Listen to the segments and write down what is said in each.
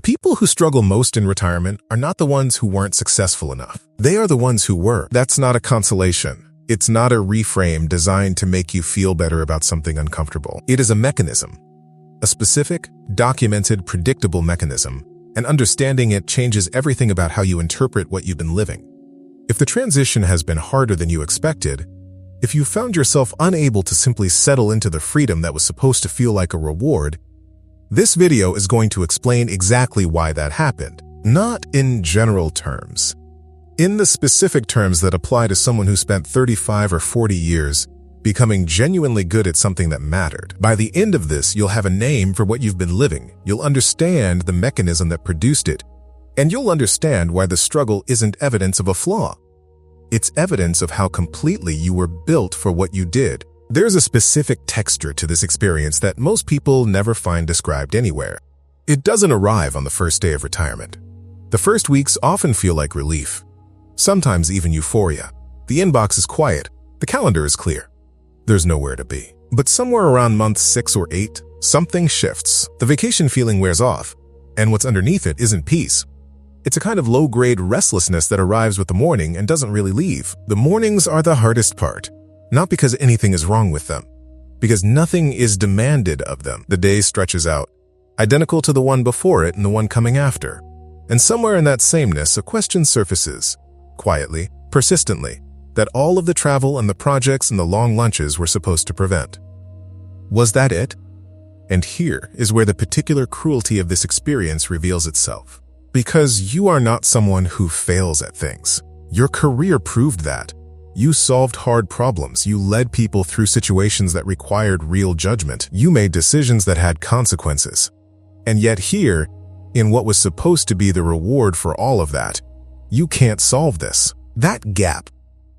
people who struggle most in retirement are not the ones who weren't successful enough. They are the ones who were. That's not a consolation. It's not a reframe designed to make you feel better about something uncomfortable. It is a mechanism. A specific, documented, predictable mechanism, and understanding it changes everything about how you interpret what you've been living. If the transition has been harder than you expected, if you found yourself unable to simply settle into the freedom that was supposed to feel like a reward, this video is going to explain exactly why that happened, not in general terms. In the specific terms that apply to someone who spent 35 or 40 years becoming genuinely good at something that mattered. By the end of this, you'll have a name for what you've been living. You'll understand the mechanism that produced it, and you'll understand why the struggle isn't evidence of a flaw. It's evidence of how completely you were built for what you did. There's a specific texture to this experience that most people never find described anywhere. It doesn't arrive on the first day of retirement. The first weeks often feel like relief, sometimes even euphoria. The inbox is quiet, the calendar is clear. There's nowhere to be. But somewhere around month 6 or 8, something shifts. The vacation feeling wears off, and what's underneath it isn't peace. It's a kind of low-grade restlessness that arrives with the morning and doesn't really leave. The mornings are the hardest part, not because anything is wrong with them, because nothing is demanded of them. The day stretches out, identical to the one before it and the one coming after. And somewhere in that sameness, a question surfaces, quietly, persistently, that all of the travel and the projects and the long lunches were supposed to prevent. Was that it? And here is where the particular cruelty of this experience reveals itself. Because you are not someone who fails at things. Your career proved that. You solved hard problems. You led people through situations that required real judgment. You made decisions that had consequences. And yet here, in what was supposed to be the reward for all of that, you can't solve this. That gap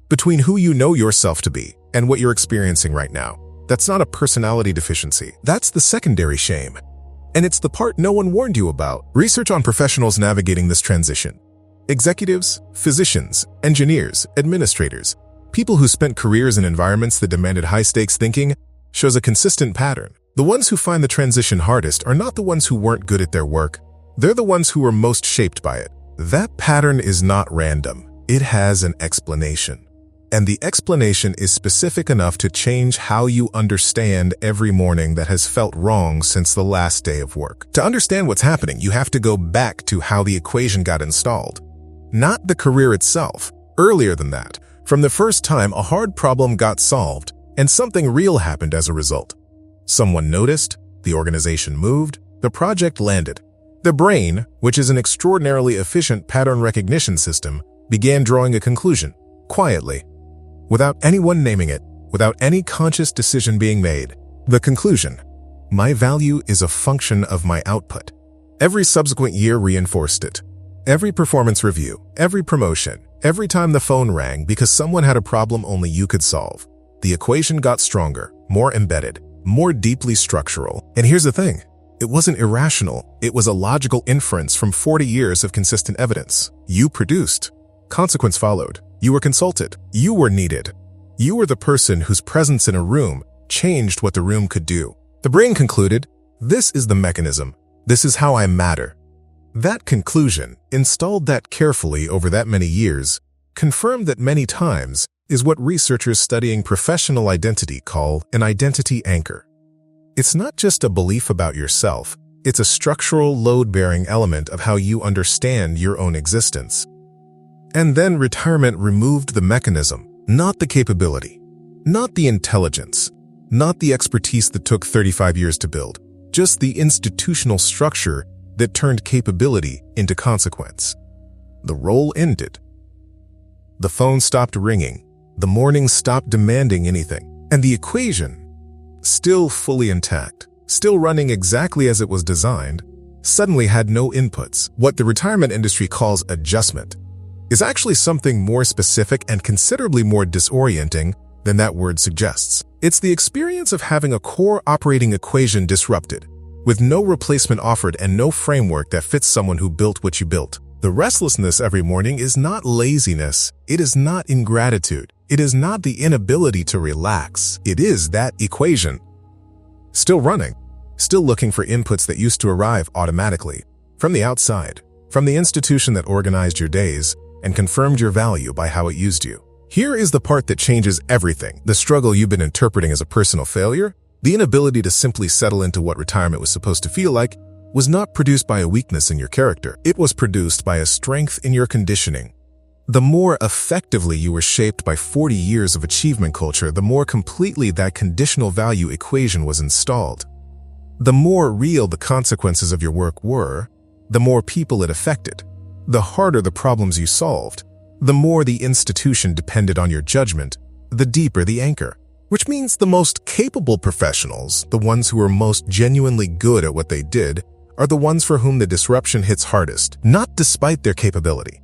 between who you know yourself to be and what you're experiencing right now, that's not a personality deficiency. That's the secondary shame. And it's the part no one warned you about. Research on professionals navigating this transition. Executives, physicians, engineers, administrators, people who spent careers in environments that demanded high-stakes thinking, shows a consistent pattern. The ones who find the transition hardest are not the ones who weren't good at their work. They're the ones who were most shaped by it. That pattern is not random. It has an explanation. And the explanation is specific enough to change how you understand every morning that has felt wrong since the last day of work. To understand what's happening, you have to go back to how the equation got installed. Not the career itself. Earlier than that, from the first time a hard problem got solved, and something real happened as a result. Someone noticed, the organization moved, the project landed. The brain, which is an extraordinarily efficient pattern recognition system, began drawing a conclusion, quietly. Without anyone naming it, without any conscious decision being made. The conclusion: my value is a function of my output. Every subsequent year reinforced it. Every performance review, every promotion, every time the phone rang because someone had a problem only you could solve. The equation got stronger, more embedded, more deeply structural. And here's the thing, it wasn't irrational. It was a logical inference from 40 years of consistent evidence. You produced. Consequence followed. You were consulted. You were needed. You were the person whose presence in a room changed what the room could do. The brain concluded, this is the mechanism. This is how I matter. That conclusion, installed that carefully over that many years, confirmed that many times is what researchers studying professional identity call an identity anchor. It's not just a belief about yourself. It's a structural load-bearing element of how you understand your own existence. And then retirement removed the mechanism, not the capability, not the intelligence, not the expertise that took 35 years to build, just the institutional structure that turned capability into consequence. The role ended. The phone stopped ringing, the mornings stopped demanding anything, and the equation, still fully intact, still running exactly as it was designed, suddenly had no inputs. What the retirement industry calls adjustment is actually something more specific and considerably more disorienting than that word suggests. It's the experience of having a core operating equation disrupted, with no replacement offered and no framework that fits someone who built what you built. The restlessness every morning is not laziness. It is not ingratitude. It is not the inability to relax. It is that equation. Still running, still looking for inputs that used to arrive automatically. From the outside, from the institution that organized your days and confirmed your value by how it used you. Here is the part that changes everything. The struggle you've been interpreting as a personal failure, the inability to simply settle into what retirement was supposed to feel like, was not produced by a weakness in your character. It was produced by a strength in your conditioning. The more effectively you were shaped by 40 years of achievement culture, the more completely that conditional value equation was installed. The more real the consequences of your work were, the more people it affected. The harder the problems you solved, the more the institution depended on your judgment, the deeper the anchor. Which means the most capable professionals, the ones who are most genuinely good at what they did, are the ones for whom the disruption hits hardest, not despite their capability.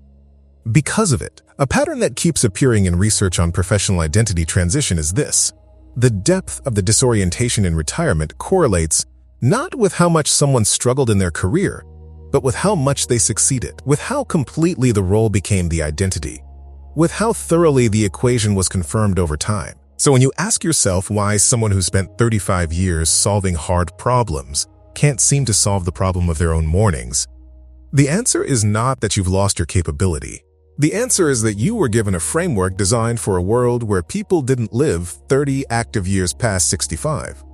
Because of it, a pattern that keeps appearing in research on professional identity transition is this. The depth of the disorientation in retirement correlates not with how much someone struggled in their career, but with how much they succeeded, with how completely the role became the identity, with how thoroughly the equation was confirmed over time. So when you ask yourself why someone who spent 35 years solving hard problems can't seem to solve the problem of their own mornings, the answer is not that you've lost your capability. The answer is that you were given a framework designed for a world where people didn't live 30 active years past 65.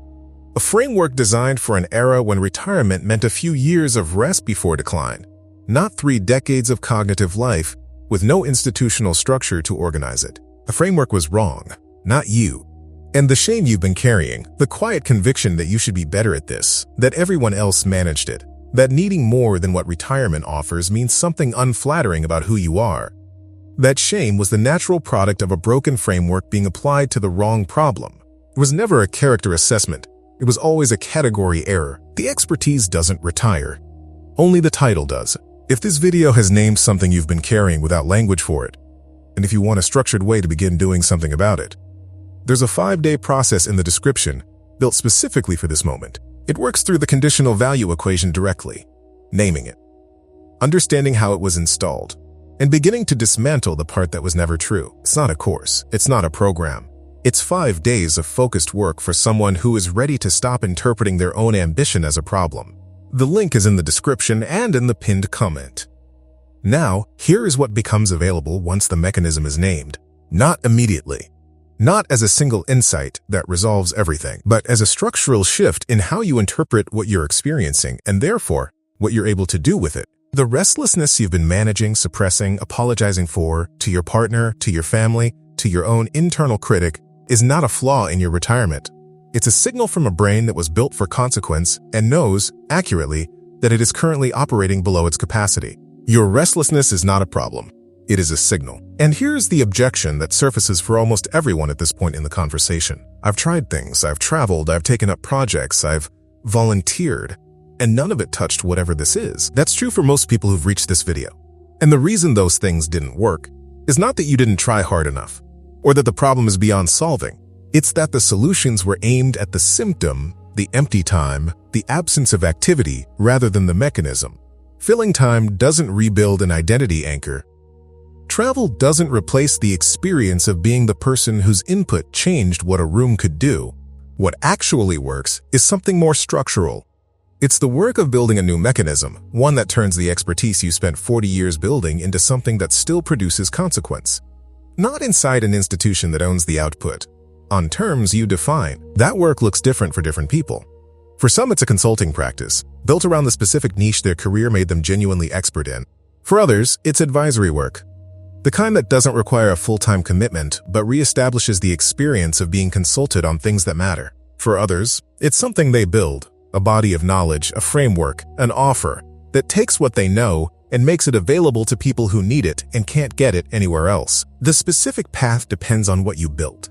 A framework designed for an era when retirement meant a few years of rest before decline, not 3 decades of cognitive life with no institutional structure to organize it. The framework was wrong, not you. And the shame you've been carrying, the quiet conviction that you should be better at this, that everyone else managed it, that needing more than what retirement offers means something unflattering about who you are. That shame was the natural product of a broken framework being applied to the wrong problem. It was never a character assessment. It was always a category error. The expertise doesn't retire. Only the title does. If this video has named something you've been carrying without language for it, and if you want a structured way to begin doing something about it, there's a 5-day process in the description built specifically for this moment. It works through the conditional value equation directly, naming it, understanding how it was installed, and beginning to dismantle the part that was never true. It's not a course. It's not a program. It's 5 days of focused work for someone who is ready to stop interpreting their own ambition as a problem. The link is in the description and in the pinned comment. Now, here is what becomes available once the mechanism is named. Not immediately. Not as a single insight that resolves everything, but as a structural shift in how you interpret what you're experiencing and therefore what you're able to do with it. The restlessness you've been managing, suppressing, apologizing for, to your partner, to your family, to your own internal critic, is not a flaw in your retirement. It's a signal from a brain that was built for consequence and knows, accurately, that it is currently operating below its capacity. Your restlessness is not a problem. It is a signal. And here's the objection that surfaces for almost everyone at this point in the conversation. I've tried things, I've traveled, I've taken up projects, I've volunteered, and none of it touched whatever this is. That's true for most people who've reached this video. And the reason those things didn't work is not that you didn't try hard enough, or that the problem is beyond solving. It's that the solutions were aimed at the symptom, the empty time, the absence of activity, rather than the mechanism. Filling time doesn't rebuild an identity anchor. Travel doesn't replace the experience of being the person whose input changed what a room could do. What actually works is something more structural. It's the work of building a new mechanism, one that turns the expertise you spent 40 years building into something that still produces consequence. Not inside an institution that owns the output. On terms you define. That work looks different for different people. For some, it's a consulting practice, built around the specific niche their career made them genuinely expert in. For others, it's advisory work. The kind that doesn't require a full-time commitment, but reestablishes the experience of being consulted on things that matter. For others, it's something they build, a body of knowledge, a framework, an offer, that takes what they know and makes it available to people who need it and can't get it anywhere else. The specific path depends on what you built.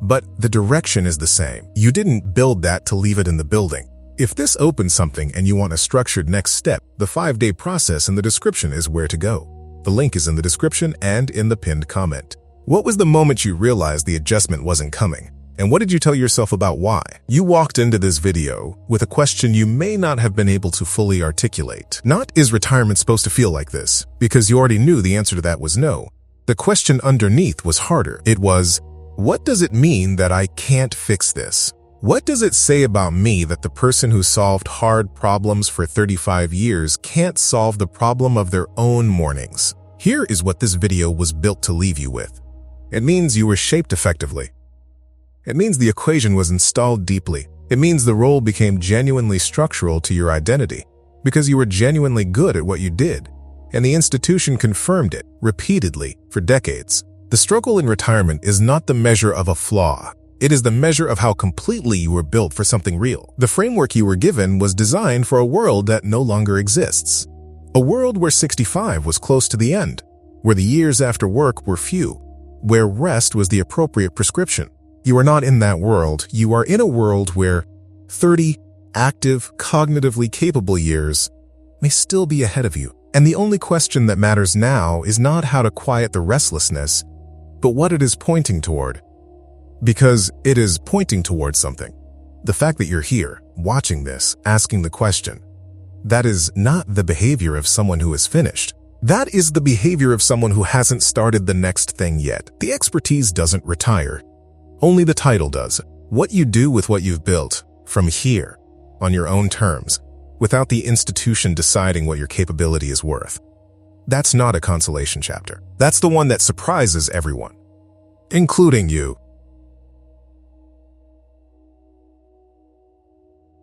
But the direction is the same. You didn't build that to leave it in the building. If this opens something and you want a structured next step, the 5-day process in the description is where to go. The link is in the description and in the pinned comment. What was the moment you realized the adjustment wasn't coming? And what did you tell yourself about why? You walked into this video with a question you may not have been able to fully articulate. Not, is retirement supposed to feel like this? Because you already knew the answer to that was no. The question underneath was harder. It was, what does it mean that I can't fix this? What does it say about me that the person who solved hard problems for 35 years can't solve the problem of their own mornings? Here is what this video was built to leave you with. It means you were shaped effectively. It means the equation was installed deeply. It means the role became genuinely structural to your identity because you were genuinely good at what you did, and the institution confirmed it repeatedly for decades. The struggle in retirement is not the measure of a flaw. It is the measure of how completely you were built for something real. The framework you were given was designed for a world that no longer exists. A world where 65 was close to the end, where the years after work were few, where rest was the appropriate prescription. You are not in that world. You are in a world where 30 active, cognitively capable years may still be ahead of you. And the only question that matters now is not how to quiet the restlessness, but what it is pointing toward. Because it is pointing towards something. The fact that you're here, watching this, asking the question, that is not the behavior of someone who is finished. That is the behavior of someone who hasn't started the next thing yet. The expertise doesn't retire. Only the title does. What you do with what you've built, from here, on your own terms, without the institution deciding what your capability is worth. That's not a consolation chapter. That's the one that surprises everyone, including you.